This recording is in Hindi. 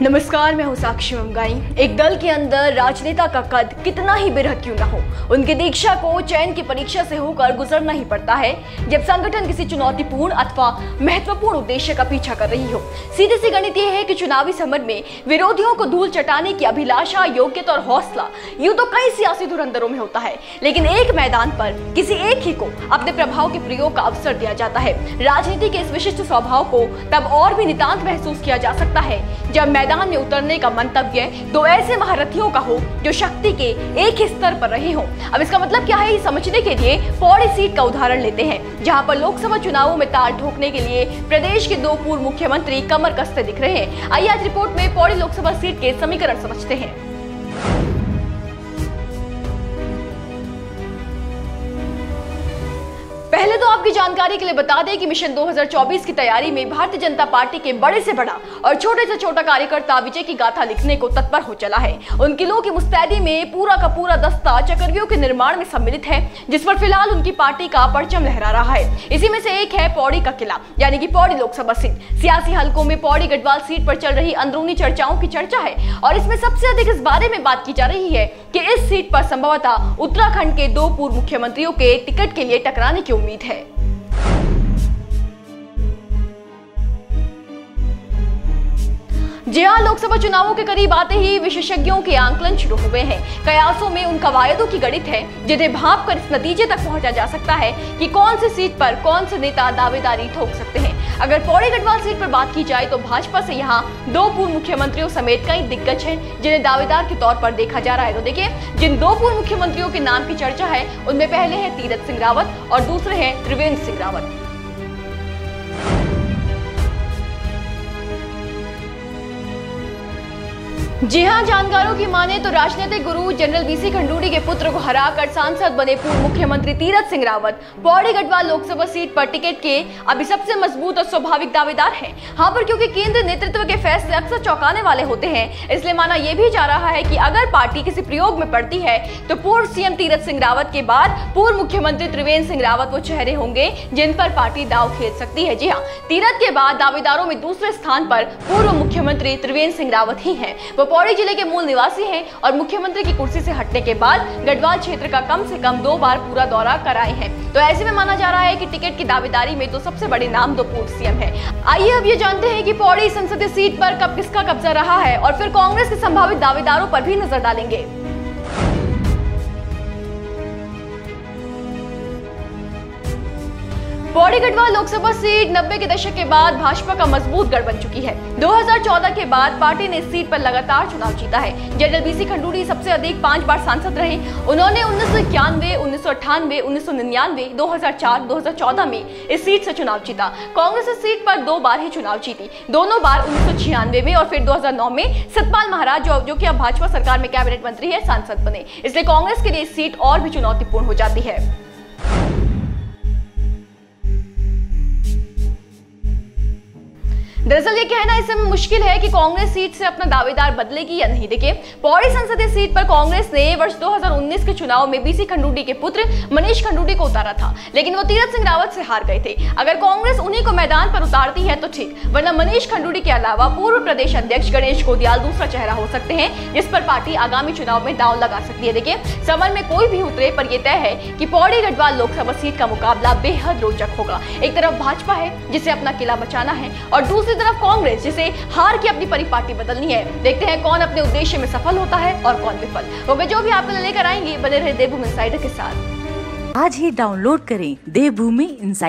नमस्कार, मैं हूं साक्षी मंगाई। एक दल के अंदर राजनेता का कद कितना ही बेरहद क्यों ना हो, उनकी दीक्षा को चयन की परीक्षा से होकर गुजरना ही पड़ता है जब संगठन किसी चुनौतीपूर्ण अथवा महत्वपूर्ण उद्देश्य का पीछा कर रही हो। सीधी सी गणित यह है कि चुनावी समर में विरोधियों को धूल चटाने की अभिलाषा, योग्यता और हौसला यूं तो कई सियासी धुरंधरों में होता है, लेकिन एक मैदान पर किसी एक ही को अपने प्रभाव के प्रयोग का अवसर दिया जाता है। राजनीति के इस विशिष्ट स्वभाव को तब और भी नितांत महसूस किया जा सकता है जब मैदान में उतरने का मंतव्य दो ऐसे महारथियों का हो जो शक्ति के एक ही स्तर पर रहे हों। अब इसका मतलब क्या है, ये समझने के लिए पौड़ी सीट का उदाहरण लेते हैं, जहां पर लोकसभा चुनावों में ताल ठोकने के लिए प्रदेश के दो पूर्व मुख्यमंत्री कमर कसते दिख रहे हैं। आइए आज रिपोर्ट में पौड़ी लोकसभा सीट के समीकरण समझते हैं। पहले तो आपकी जानकारी के लिए बता दें कि मिशन 2024 की तैयारी में भारतीय जनता पार्टी के बड़े से बड़ा और छोटे से छोटा कार्यकर्ता विजय की गाथा लिखने को तत्पर हो चला है। उन किलों की मुस्तैदी में पूरा का पूरा दस्ता चक्रव्यूह के निर्माण में सम्मिलित है, जिस पर फिलहाल उनकी पार्टी का परचम लहरा रहा है। इसी में से एक है पौड़ी का किला, यानी कि पौड़ी लोकसभा सीट। सियासी हलकों में पौड़ी गढ़वाल सीट पर चल रही अंदरूनी चर्चाओं की चर्चा है और इसमें सबसे अधिक इस बारे में बात की जा रही है कि इस सीट पर संभवतः उत्तराखंड के दो पूर्व मुख्यमंत्रियों के टिकट के लिए टकराने की उम्मीद है। जी हां, लोकसभा चुनावों के करीब आते ही विशेषज्ञों के आंकलन शुरू हुए हैं। कयासों में उन कवायदों की गणित है जिन्हें भांप कर इस नतीजे तक पहुंचा जा सकता है कि कौन सी सीट पर कौन से नेता दावेदारी ठोक सकते हैं। अगर पौड़ी गढ़वाल सीट पर बात की जाए तो भाजपा से यहां दो पूर्व मुख्यमंत्रियों समेत कई दिग्गज हैं जिन्हें दावेदार के तौर पर देखा जा रहा है। तो देखिए, जिन दो पूर्व मुख्यमंत्रियों के नाम की चर्चा है उनमें पहले है तीरथ सिंह रावत और दूसरे हैं त्रिवेंद्र सिंह रावत। जी हां, जानकारों की माने तो राजनीतिक गुरु जनरल बीसी खंडूड़ी के पुत्र को हराकर सांसद बने पूर्व मुख्यमंत्री तीरथ सिंह रावत पौड़ी गढ़वाल लोकसभा सीट पर टिकट के अभी सबसे मजबूत और स्वाभाविक दावेदार हैं। हां, पर क्योंकि केंद्र नेतृत्व के फैसले अक्सर चौंकाने वाले होते हैं, इसलिए माना यह भी जा रहा है कि अगर पार्टी किसी प्रयोग में पड़ती है तो पूर्व सीएम तीरथ सिंह रावत के बाद पूर्व मुख्यमंत्री त्रिवेंद्र सिंह रावत वो चेहरे होंगे जिन पर पार्टी दांव खेल सकती है। जी हाँ, तीरथ के बाद दावेदारों में दूसरे स्थान पर पूर्व मुख्यमंत्री त्रिवेंद्र सिंह रावत ही है। पौड़ी जिले के मूल निवासी हैं और मुख्यमंत्री की कुर्सी से हटने के बाद गढ़वाल क्षेत्र का कम से कम 2 बार पूरा दौरा कराए हैं। तो ऐसे में माना जा रहा है कि टिकट की दावेदारी में तो सबसे बड़े नाम दो पूर्व सीएम हैं। आइए अब ये जानते हैं कि पौड़ी संसदीय सीट पर कब किसका कब्जा रहा है और फिर कांग्रेस के संभावित दावेदारों पर भी नजर डालेंगे। पौड़ी गढ़वाल लोकसभा सीट 90 के दशक के बाद भाजपा का मजबूत गढ़ बन चुकी है। 2014 के बाद पार्टी ने इस सीट पर लगातार चुनाव जीता है। जनरल बीसी खंडूड़ी सबसे अधिक 5 बार सांसद रहे। उन्होंने 1991, 1998, 1999, 2004, 2014 में इस सीट से चुनाव जीता। कांग्रेस इस सीट पर 2 बार ही चुनाव जीती, दोनों बार 1996 में और फिर 2009 में सतपाल महाराज जो कि अब भाजपा सरकार में कैबिनेट मंत्री है, सांसद बने। इसलिए कांग्रेस के लिए इस सीट और भी चुनौतीपूर्ण हो जाती है। दरअसल ये कहना इस समय मुश्किल है कि कांग्रेस सीट से अपना दावेदार बदलेगी या नहीं। देखिए, पौड़ी संसदीय सीट पर कांग्रेस ने वर्ष 2019 के चुनाव में बीसी खंडूड़ी के पुत्र मनीष खंडूड़ी को उतारा था, लेकिन वो तीरथ सिंह रावत से हार गए थे। अगर कांग्रेस उन्हीं को मैदान पर उतारती है तो ठीक, वरना मनीष खंडूड़ी के अलावा पूर्व प्रदेश अध्यक्ष गणेश गोदियाल दूसरा चेहरा हो सकते हैं जिस पर पार्टी आगामी चुनाव में दांव लगा सकती है। देखिए, समर में कोई भी उतरे, पर यह तय है कि पौड़ी गढ़वाल लोकसभा सीट का मुकाबला बेहद रोचक होगा। एक तरफ भाजपा है जिसे अपना किला बचाना है और दूसरी तरफ कांग्रेस जिसे हार की अपनी परिपाटी बदलनी है। देखते हैं कौन अपने उद्देश्य में सफल होता है और कौन विफल। वो जो भी आपको लेकर आएंगे, बने रहे देवभूमि इनसाइडर के साथ। आज ही डाउनलोड करें देवभूमि इनसाइडर।